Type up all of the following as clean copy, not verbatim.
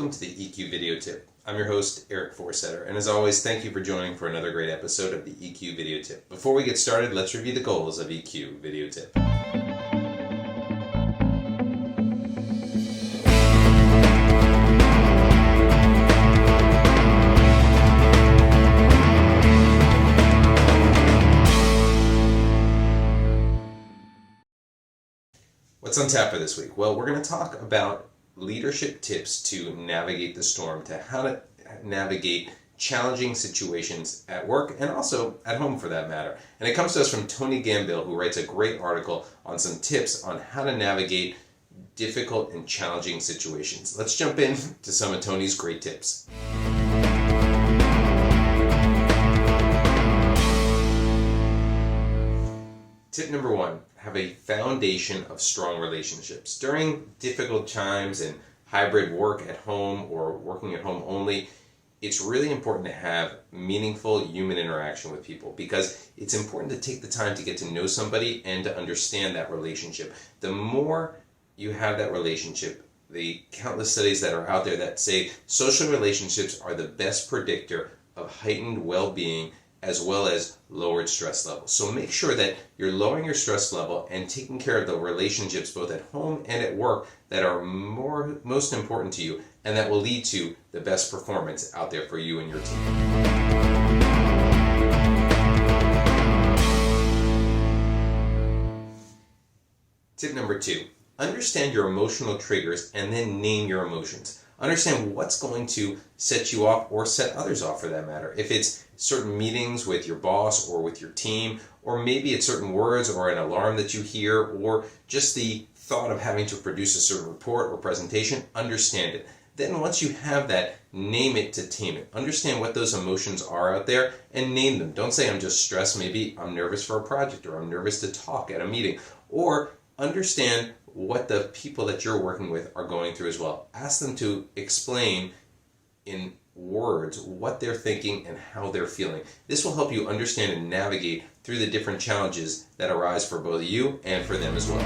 welcome to the EQ Video Tip. I'm your host, Eric Forsetter, and as always, thank you for joining for another great episode of the EQ Video Tip. Before we get started, let's review the goals of EQ Video Tip. What's on tap for this week? Well, we're going to talk about leadership tips to navigate the storm, to how to navigate challenging situations at work and also at home for that matter. And it comes to us from Tony Gambill, who writes a great article on some tips on how to navigate difficult and challenging situations. Let's jump in to some of Tony's great tips. Tip number 1, have a foundation of strong relationships. During difficult times and hybrid work at home or working at home only, it's really important to have meaningful human interaction with people because it's important to take the time to get to know somebody and to understand that relationship. The more you have that relationship, the countless studies that are out there that say social relationships are the best predictor of heightened well-being as well as lowered stress levels. So make sure that you're lowering your stress level and taking care of the relationships both at home and at work that are most important to you and that will lead to the best performance out there for you and your team. Tip number 2, understand your emotional triggers and then name your emotions. Understand what's going to set you off or set others off for that matter. If it's certain meetings with your boss or with your team, or maybe it's certain words or an alarm that you hear, or just the thought of having to produce a certain report or presentation, understand it. Then once you have that, name it to tame it. Understand what those emotions are out there and name them. Don't say I'm just stressed, maybe I'm nervous for a project or I'm nervous to talk at a meeting. Or understand what the people that you're working with are going through as well. Ask them to explain in words what they're thinking and how they're feeling. This will help you understand and navigate through the different challenges that arise for both you and for them as well.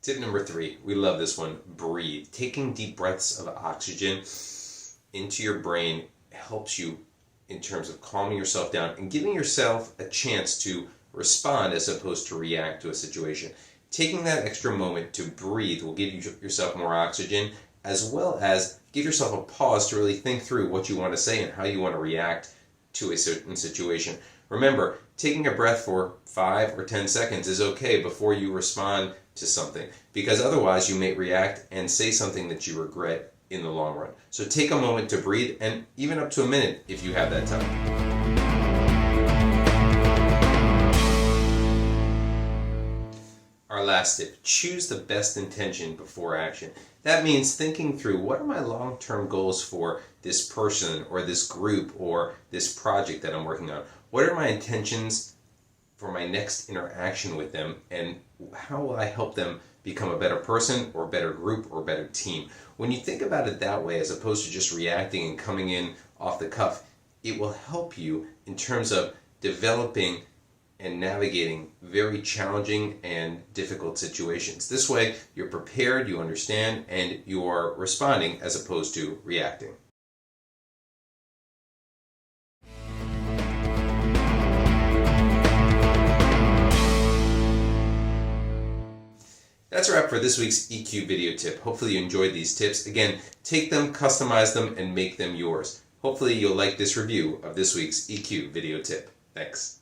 Tip number 3, we love this one, breathe. Taking deep breaths of oxygen into your brain helps you in terms of calming yourself down and giving yourself a chance to respond as opposed to react to a situation. Taking that extra moment to breathe will give yourself more oxygen as well as give yourself a pause to really think through what you want to say and how you want to react to a certain situation. Remember, taking a breath for 5 or 10 seconds is okay before you respond to something because otherwise you may react and say something that you regret in the long run. So take a moment to breathe and even up to a minute if you have that time. Our last tip, choose the best intention before action. That means thinking through what are my long-term goals for this person or this group or this project that I'm working on? What are my intentions for my next interaction with them and how will I help them become a better person or a better group or a better team? When you think about it that way as opposed to just reacting and coming in off the cuff, it will help you in terms of developing and navigating very challenging and difficult situations. This way, you're prepared, you understand, and you are responding as opposed to reacting. That's a wrap for this week's EQ Video Tip. Hopefully you enjoyed these tips. Again, take them, customize them, and make them yours. Hopefully you'll like this review of this week's EQ Video Tip. Thanks.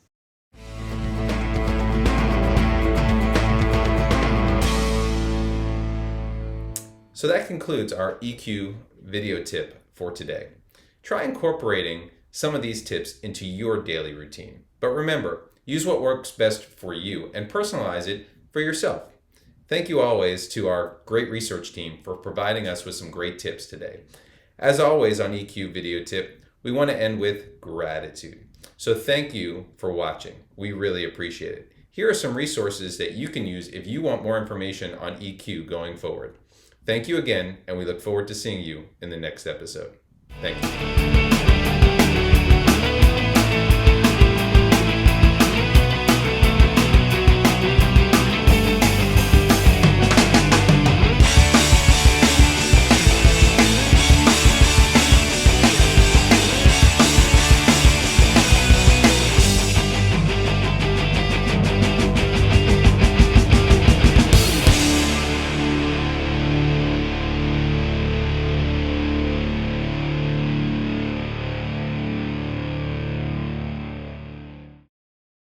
So that concludes our EQ Video Tip for today. Try incorporating some of these tips into your daily routine. But remember, use what works best for you and personalize it for yourself. Thank you always to our great research team for providing us with some great tips today. As always on EQ Video Tip, we want to end with gratitude. So thank you for watching. We really appreciate it. Here are some resources that you can use if you want more information on EQ going forward. Thank you again, and we look forward to seeing you in the next episode. Thank you.